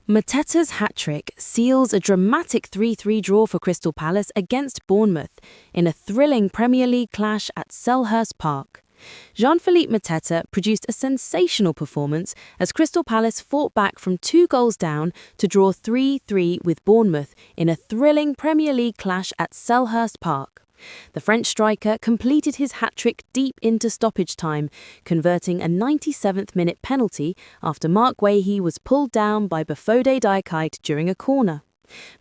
Mateta's hat-trick seals a dramatic 3-3 draw for Crystal Palace against Bournemouth in a thrilling Premier League clash at Selhurst Park. Jean-Philippe Mateta produced a sensational performance as Crystal Palace fought back from 2 goals down to draw 3-3 with Bournemouth in a thrilling Premier League clash at Selhurst Park. The French striker completed his hat-trick deep into stoppage time, converting a 97th-minute penalty after Mark Guéhi was pulled down by Bafode Diakite during a corner.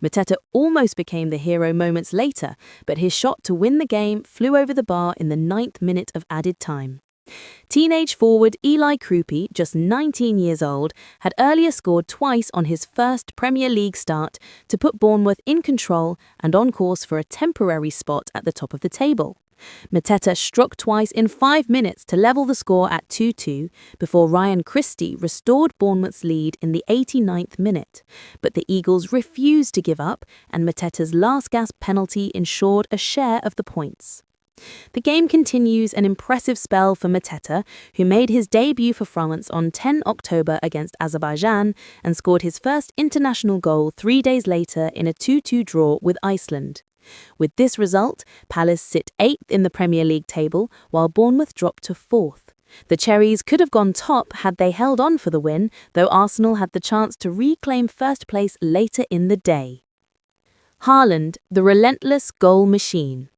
Mateta almost became the hero moments later, but his shot to win the game flew over the bar in the 9th minute of added time. Teenage forward Eli Krupi, just 19 years old, had earlier scored twice on his first Premier League start to put Bournemouth in control and on course for a temporary spot at the top of the table. Mateta struck twice in 5 minutes to level the score at 2-2 before Ryan Christie restored Bournemouth's lead in the 89th minute. But the Eagles refused to give up, and Mateta's last-gasp penalty ensured a share of the points. The game continues an impressive spell for Mateta, who made his debut for France on 10 October against Azerbaijan and scored his first international goal 3 days later in a 2-2 draw with Iceland. With this result, Palace sit 8th in the Premier League table, while Bournemouth dropped to 4th. The Cherries could have gone top had they held on for the win, though Arsenal had the chance to reclaim first place later in the day. Haaland, the relentless goal machine.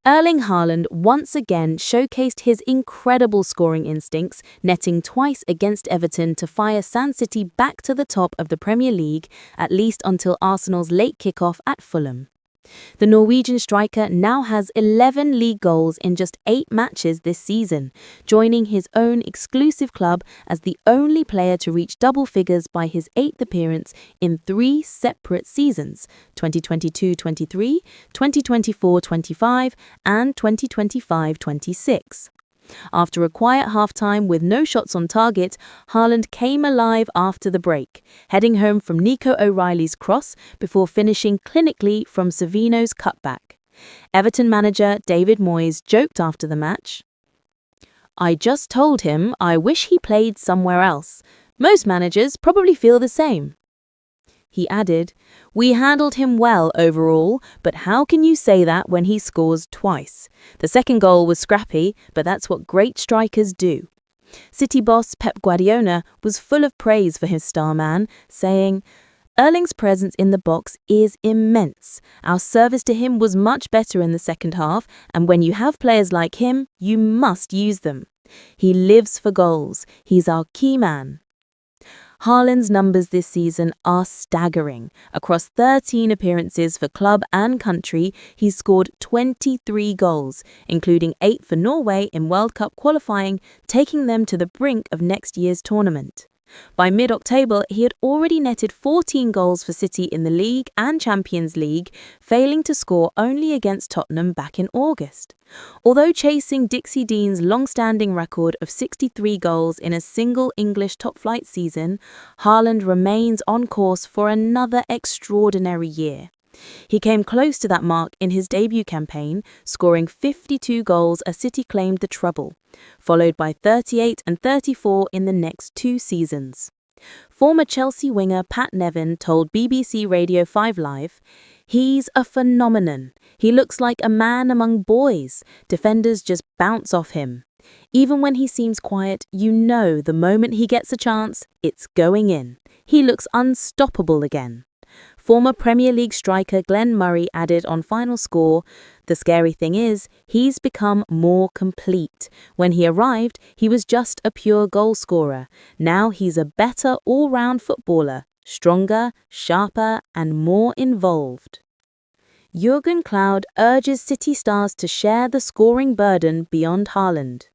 Erling Haaland once again showcased his incredible scoring instincts, netting twice against Everton to fire Man City back to the top of the Premier League, at least until Arsenal's late kickoff at Fulham. The Norwegian striker now has 11 league goals in just 8 matches this season, joining his own exclusive club as the only player to reach double figures by his 8th appearance in 3 separate seasons, 2022-23, 2024-25 and 2025-26. After a quiet half-time with no shots on target, Haaland came alive after the break, heading home from Nico O'Reilly's cross before finishing clinically from Savino's cutback. Everton manager David Moyes joked after the match, "I just told him I wish he played somewhere else. Most managers probably feel the same." He added, "We handled him well overall, but how can you say that when he scores twice? The second goal was scrappy, but that's what great strikers do." City boss Pep Guardiola was full of praise for his star man, saying, "Erling's presence in the box is immense. Our service to him was much better in the second half, and when you have players like him, you must use them. He lives for goals. He's our key man." Haaland's numbers this season are staggering. Across 13 appearances for club and country, he's scored 23 goals, including 8 for Norway in World Cup qualifying, taking them to the brink of next year's tournament. By mid-October, he had already netted 14 goals for City in the League and Champions League, failing to score only against Tottenham back in August. Although chasing Dixie Dean's long-standing record of 63 goals in a single English top-flight season, Haaland remains on course for another extraordinary year. He came close to that mark in his debut campaign, scoring 52 goals as City claimed the treble, followed by 38 and 34 in the next 2 seasons. Former Chelsea winger Pat Nevin told BBC Radio 5 Live, "He's a phenomenon. He looks like a man among boys. Defenders just bounce off him. Even when he seems quiet, you know the moment he gets a chance, it's going in. He looks unstoppable again." Former Premier League striker Glenn Murray added on Final Score, "The scary thing is, he's become more complete. When he arrived, he was just a pure goal scorer. Now he's a better all-round footballer, stronger, sharper and more involved." Jurgen Klopp urges City stars to share the scoring burden beyond Haaland.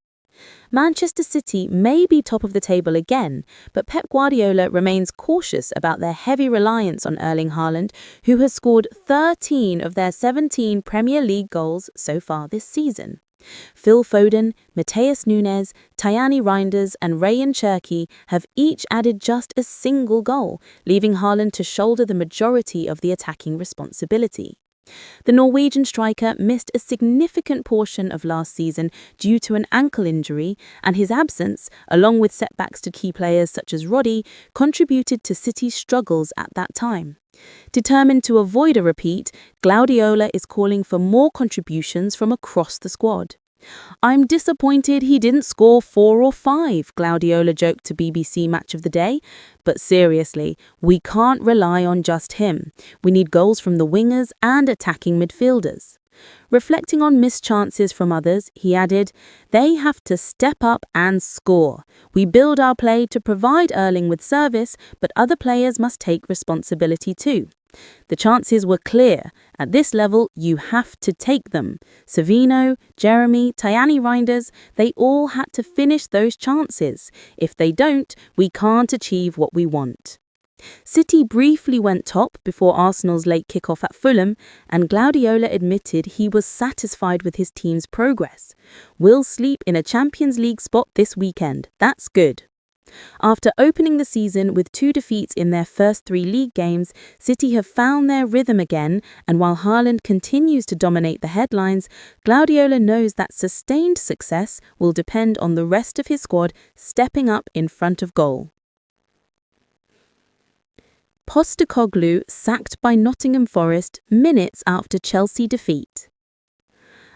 Manchester City may be top of the table again, but Pep Guardiola remains cautious about their heavy reliance on Erling Haaland, who has scored 13 of their 17 Premier League goals so far this season. Phil Foden, Matheus Nunes, Tijani Reinders and Ryan Cherki have each added just a single goal, leaving Haaland to shoulder the majority of the attacking responsibility. The Norwegian striker missed a significant portion of last season due to an ankle injury, and his absence, along with setbacks to key players such as Roddy, contributed to City's struggles at that time. Determined to avoid a repeat, Guardiola is calling for more contributions from across the squad. "I'm disappointed he didn't score 4 or 5, Guardiola joked to BBC Match of the Day. But seriously, we can't rely on just him. We need goals from the wingers and attacking midfielders. Reflecting on missed chances from others, he added, "They have to step up and score. We build our play to provide Erling with service, but other players must take responsibility too. The chances were clear. At this level, you have to take them. Savino, Jeremy, Tajani Reinders, they all had to finish those chances. If they don't, we can't achieve what we want." City briefly went top before Arsenal's late kick-off at Fulham, and Guardiola admitted he was satisfied with his team's progress. "We'll sleep in a Champions League spot this weekend. That's good." After opening the season with 2 defeats in their first 3 league games, City have found their rhythm again, and while Haaland continues to dominate the headlines, Guardiola knows that sustained success will depend on the rest of his squad stepping up in front of goal. Postecoglou sacked by Nottingham Forest minutes after Chelsea defeat.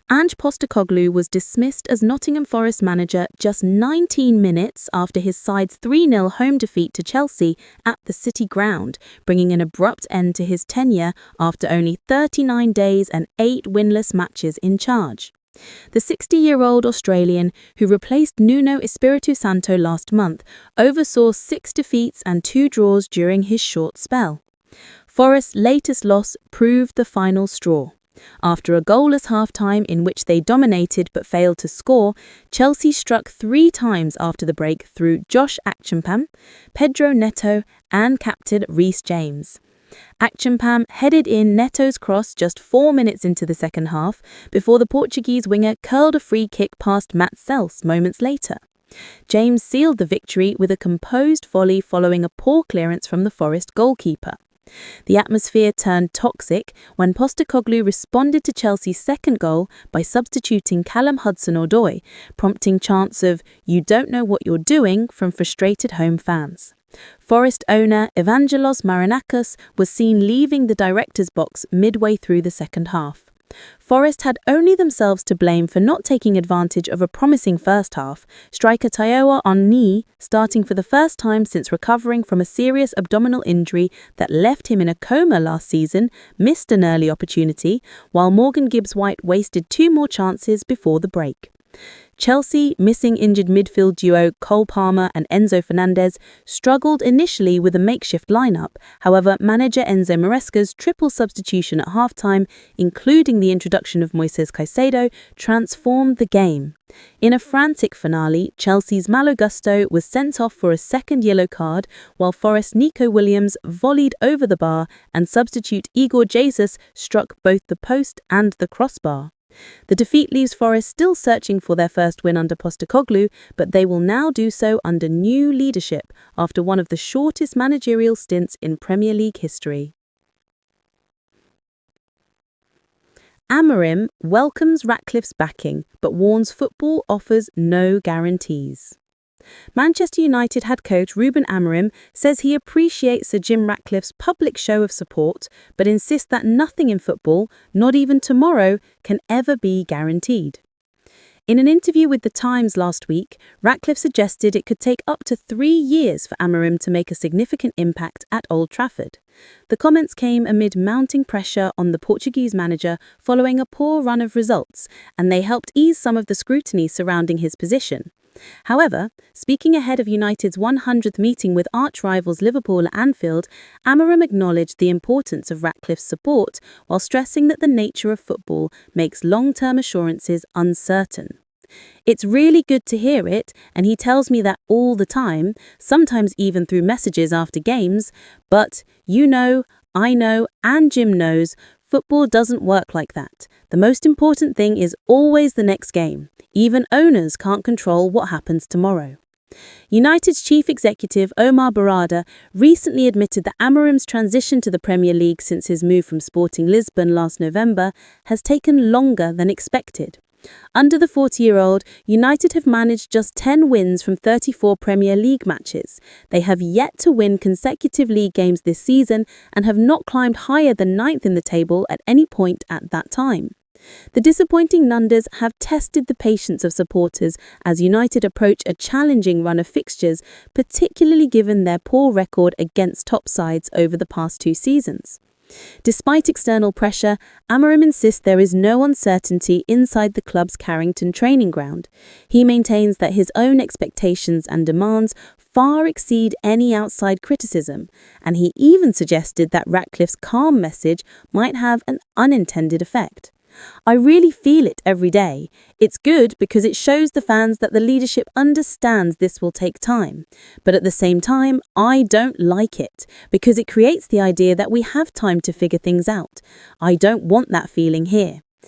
Ange Postecoglou was dismissed as Nottingham Forest manager just 19 minutes after his side's 3-0 home defeat to Chelsea at the City ground, bringing an abrupt end to his tenure after only 39 days and 8 winless matches in charge. The 60-year-old Australian, who replaced Nuno Espirito Santo last month, oversaw 6 defeats and 2 draws during his short spell. Forest's latest loss proved the final straw. After a goalless half-time in which they dominated but failed to score, Chelsea struck 3 times after the break through Josh Acheampong, Pedro Neto and captain Reece James. Acheampong headed in Neto's cross just 4 minutes into the second half before the Portuguese winger curled a free kick past Matt Sels moments later. James sealed the victory with a composed volley following a poor clearance from the Forest goalkeeper. The atmosphere turned toxic when Postecoglou responded to Chelsea's second goal by substituting Callum Hudson-Odoi, prompting chants of "You don't know what you're doing" from frustrated home fans. Forest owner Evangelos Marinakis was seen leaving the director's box midway through the second half. Forest had only themselves to blame for not taking advantage of a promising first half. Striker Taiwo Oni, starting for the first time since recovering from a serious abdominal injury that left him in a coma last season, missed an early opportunity, while Morgan Gibbs-White wasted 2 more chances before the break. Chelsea, missing injured midfield duo Cole Palmer and Enzo Fernandez, struggled initially with a makeshift lineup. However, manager Enzo Maresca's triple substitution at halftime, including the introduction of Moises Caicedo, transformed the game. In a frantic finale, Chelsea's Malo Gusto was sent off for a second yellow card, while Forest's Nico Williams volleyed over the bar and substitute Igor Jesus struck both the post and the crossbar. The defeat leaves Forest still searching for their first win under Postecoglou, but they will now do so under new leadership after one of the shortest managerial stints in Premier League history. Amorim welcomes Ratcliffe's backing, but warns football offers no guarantees. Manchester United head coach Ruben Amorim says he appreciates Sir Jim Ratcliffe's public show of support, but insists that nothing in football, not even tomorrow, can ever be guaranteed. In an interview with The Times last week, Ratcliffe suggested it could take up to 3 years for Amorim to make a significant impact at Old Trafford. The comments came amid mounting pressure on the Portuguese manager following a poor run of results, and they helped ease some of the scrutiny surrounding his position. However, speaking ahead of United's 100th meeting with arch-rivals Liverpool at Anfield, Amorim acknowledged the importance of Ratcliffe's support while stressing that the nature of football makes long-term assurances uncertain. "It's really good to hear it, and he tells me that all the time, sometimes even through messages after games, but, I know, and Jim knows, football doesn't work like that. The most important thing is always the next game. Even owners can't control what happens tomorrow." United's chief executive Omar Barada recently admitted that Amorim's transition to the Premier League since his move from Sporting Lisbon last November has taken longer than expected. Under the 40-year-old, United have managed just 10 wins from 34 Premier League matches. They have yet to win consecutive league games this season and have not climbed higher than 9th in the table at any point at that time. The disappointing Nunders have tested the patience of supporters as United approach a challenging run of fixtures, particularly given their poor record against top sides over the past 2 seasons. Despite external pressure, Amorim insists there is no uncertainty inside the club's Carrington training ground. He maintains that his own expectations and demands far exceed any outside criticism, and he even suggested that Ratcliffe's calm message might have an unintended effect. I really feel it every day. It's good because it shows the fans that the leadership understands this will take time. But at the same time, I don't like it because it creates the idea that we have time to figure things out. I don't want that feeling here.